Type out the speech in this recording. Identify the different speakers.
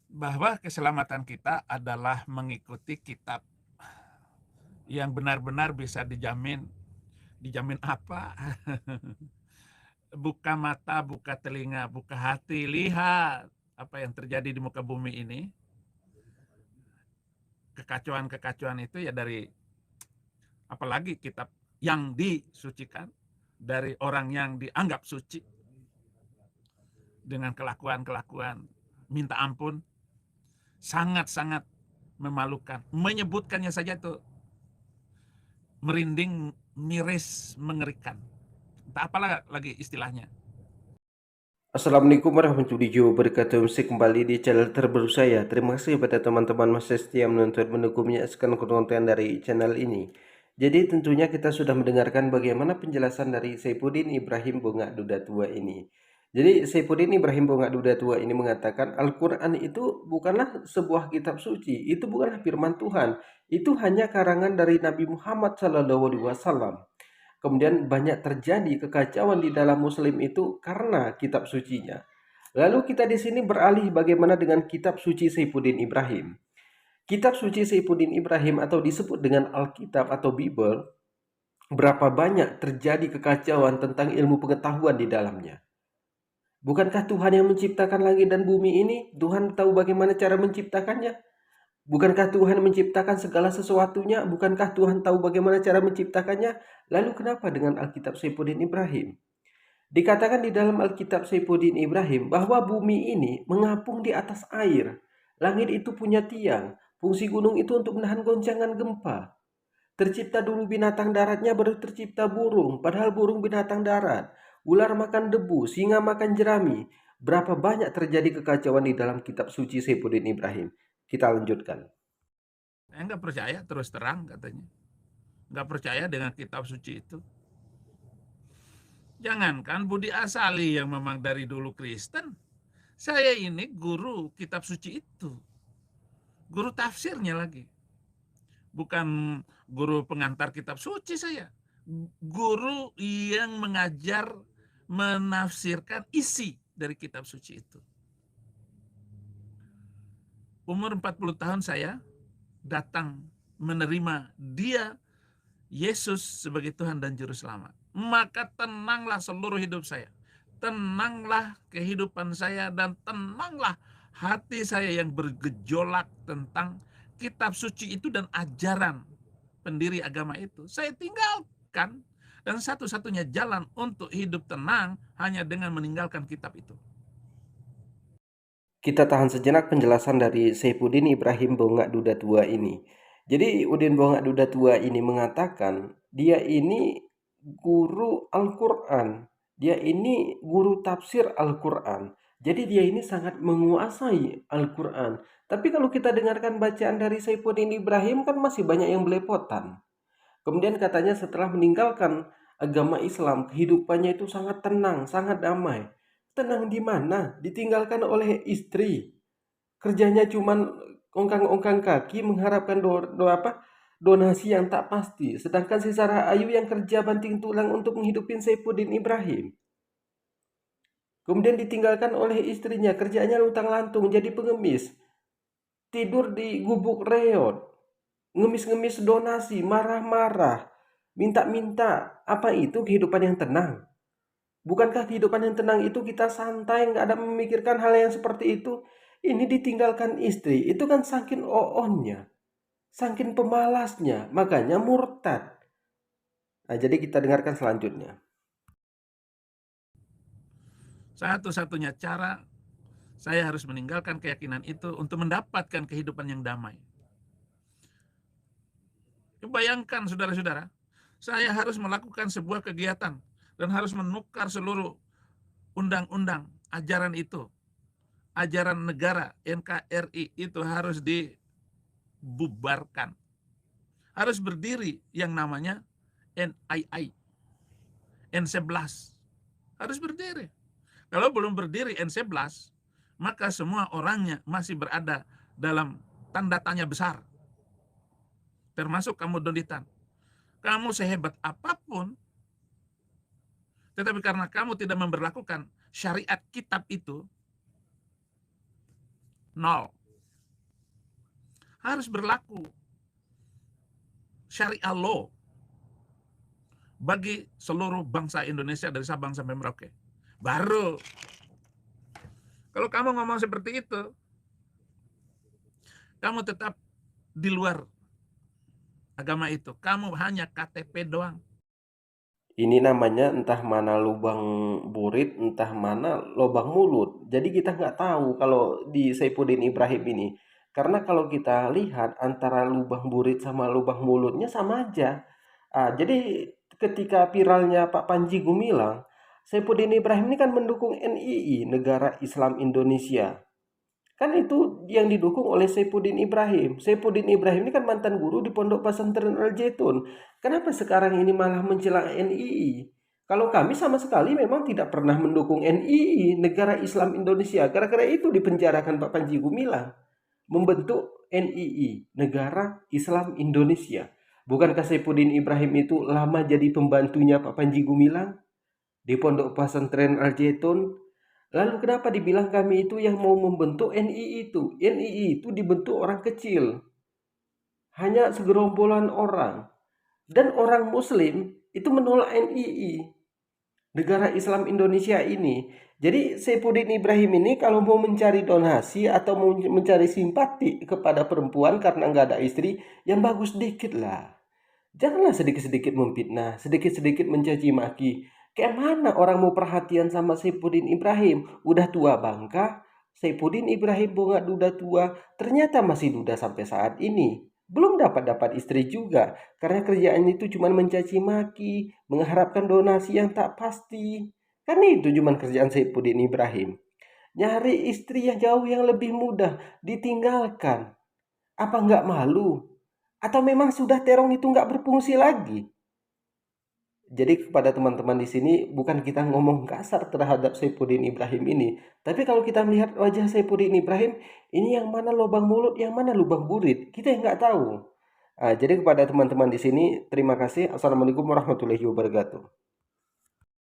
Speaker 1: bahwa keselamatan kita adalah mengikuti kitab yang benar-benar bisa dijamin. Dijamin apa? Buka mata, buka telinga, buka hati, lihat apa yang terjadi di muka bumi ini. Kekacauan-kekacauan itu ya dari, apalagi kitab yang disucikan, dari orang yang dianggap suci, dengan kelakuan-kelakuan minta ampun, sangat-sangat memalukan. Menyebutkannya saja itu merinding, miris, mengerikan. Entah apalah lagi istilahnya.
Speaker 2: Assalamualaikum warahmatullahi wabarakatuh. Masih kembali di channel terbaru saya. Terima kasih pada teman-teman masih setia menonton, mendukung, menyaksikan konten dari channel ini. Jadi tentunya kita sudah mendengarkan bagaimana penjelasan dari Saifuddin Ibrahim Bunga Duda Tua ini. Jadi Saifuddin Ibrahim Bunga Duda Tua ini mengatakan Al-Quran itu bukanlah sebuah kitab suci, itu bukanlah firman Tuhan, itu hanya karangan dari Nabi Muhammad SAW. Kemudian banyak terjadi kekacauan di dalam Muslim itu karena kitab sucinya. Lalu kita di sini beralih bagaimana dengan kitab suci Saifuddin Ibrahim. Kitab suci Saifuddin Ibrahim atau disebut dengan Alkitab atau Bible, berapa banyak terjadi kekacauan tentang ilmu pengetahuan di dalamnya. Bukankah Tuhan yang menciptakan langit dan bumi ini? Tuhan tahu bagaimana cara menciptakannya? Bukankah Tuhan menciptakan segala sesuatunya? Bukankah Tuhan tahu bagaimana cara menciptakannya? Lalu kenapa dengan Alkitab Saifuddin Ibrahim? Dikatakan di dalam Alkitab Saifuddin Ibrahim bahwa bumi ini mengapung di atas air. Langit itu punya tiang. Fungsi gunung itu untuk menahan goncangan gempa. Tercipta dulu binatang daratnya, baru tercipta burung. Padahal burung binatang darat. Ular makan debu, singa makan jerami. Berapa banyak terjadi kekacauan di dalam kitab suci Saifuddin Ibrahim. Kita lanjutkan.
Speaker 1: Saya nggak percaya, terus terang katanya. Nggak percaya dengan kitab suci itu. Jangankan Budi Asali yang memang dari dulu Kristen, saya ini guru kitab suci itu. Guru tafsirnya lagi. Bukan guru pengantar kitab suci saya. Guru yang mengajar menafsirkan isi dari kitab suci itu. Umur 40 tahun saya datang menerima dia, Yesus, sebagai Tuhan dan Juru Selamat. Maka tenanglah seluruh hidup saya. Tenanglah kehidupan saya dan tenanglah hati saya yang bergejolak tentang kitab suci itu dan ajaran pendiri agama itu. Saya tinggalkan, dan satu-satunya jalan untuk hidup tenang hanya dengan meninggalkan kitab itu.
Speaker 2: Kita tahan sejenak penjelasan dari Saifuddin Ibrahim Bongak Duda Tua ini. Jadi Udin Bongak Duda Tua ini mengatakan dia ini guru Al-Quran. Dia ini guru tafsir Al-Quran. Jadi dia ini sangat menguasai Al-Quran. Tapi kalau kita dengarkan bacaan dari Saifuddin Ibrahim kan masih banyak yang belepotan. Kemudian katanya setelah meninggalkan agama Islam, kehidupannya itu sangat tenang, sangat damai. Tenang di mana? Ditinggalkan oleh istri. Kerjanya cuman ongkang-ongkang kaki mengharapkan donasi yang tak pasti. Sedangkan si Sarah Ayu yang kerja banting tulang untuk menghidupin Saifuddin Ibrahim. Kemudian ditinggalkan oleh istrinya, kerjanya luntang-lantung jadi pengemis. Tidur di gubuk reot, ngemis-ngemis donasi, marah-marah, minta-minta. Apa itu kehidupan yang tenang? Bukankah kehidupan yang tenang itu kita santai, nggak ada memikirkan hal yang seperti itu? Ini ditinggalkan istri, itu kan saking oonnya, saking pemalasnya, makanya murtad. Nah, jadi kita dengarkan selanjutnya.
Speaker 1: Satu-satunya cara saya harus meninggalkan keyakinan itu untuk mendapatkan kehidupan yang damai. Bayangkan saudara-saudara, saya harus melakukan sebuah kegiatan dan harus menukar seluruh undang-undang ajaran itu. Ajaran negara NKRI itu harus dibubarkan. Harus berdiri yang namanya NII, N11. Harus berdiri. Kalau belum berdiri N11, maka semua orangnya masih berada dalam tanda tanya besar. Termasuk kamu Donitan. Kamu sehebat apapun, tetapi karena kamu tidak memberlakukan syariat kitab itu, nol. harus berlaku syariah law bagi seluruh bangsa Indonesia dari Sabang sampai Merauke. Baru kalau kamu ngomong seperti itu, kamu tetap di luar agama itu. Kamu hanya KTP doang.
Speaker 2: Ini namanya entah mana lubang burit, entah mana lubang mulut. Jadi kita nggak tahu kalau di Saifuddin Ibrahim ini. Karena kalau kita lihat antara lubang burit sama lubang mulutnya sama aja. Jadi ketika viralnya Pak Panji Gumilang, Saifuddin Ibrahim ini kan mendukung NII, Negara Islam Indonesia. Kan itu yang didukung oleh Saifuddin Ibrahim. Saifuddin Ibrahim ini kan mantan guru di Pondok Pesantren Al Zaitun. Kenapa sekarang ini malah mencela NII? Kalau kami sama sekali memang tidak pernah mendukung NII, Negara Islam Indonesia. Gara-gara itu dipenjarakan Pak Panji Gumilang. Membentuk NII, Negara Islam Indonesia. Bukankah Saifuddin Ibrahim itu lama jadi pembantunya Pak Panji Gumilang di Pondok Pesantren Al Zaitun? Lalu kenapa dibilang kami itu yang mau membentuk NII itu? NII itu dibentuk orang kecil. Hanya segerombolan orang. Dan orang muslim itu menolak NII. Negara Islam Indonesia ini. Jadi Saifuddin Ibrahim ini kalau mau mencari donasi atau mau mencari simpati kepada perempuan karena nggak ada istri, yang bagus dikit lah. Janganlah sedikit-sedikit memfitnah, sedikit-sedikit mencaci maki. Kayak mana orang mau perhatian sama Saifuddin Ibrahim? Udah tua bangka, Saifuddin Ibrahim bunga duda tua, ternyata masih duda sampai saat ini. Belum dapat istri juga, karena kerjaannya itu cuma mencaci maki, mengharapkan donasi yang tak pasti. Kan itu cuma kerjaan Saifuddin Ibrahim. Nyari istri yang jauh yang lebih mudah, ditinggalkan. Apa nggak malu? Atau memang sudah terong itu nggak berfungsi lagi? Jadi kepada teman-teman di sini bukan kita ngomong kasar terhadap Saifuddin Ibrahim ini, tapi kalau kita melihat wajah Saifuddin Ibrahim, ini yang mana lubang mulut, yang mana lubang burit, kita yang nggak tahu. Jadi kepada teman-teman di sini, terima kasih. Assalamualaikum warahmatullahi wabarakatuh.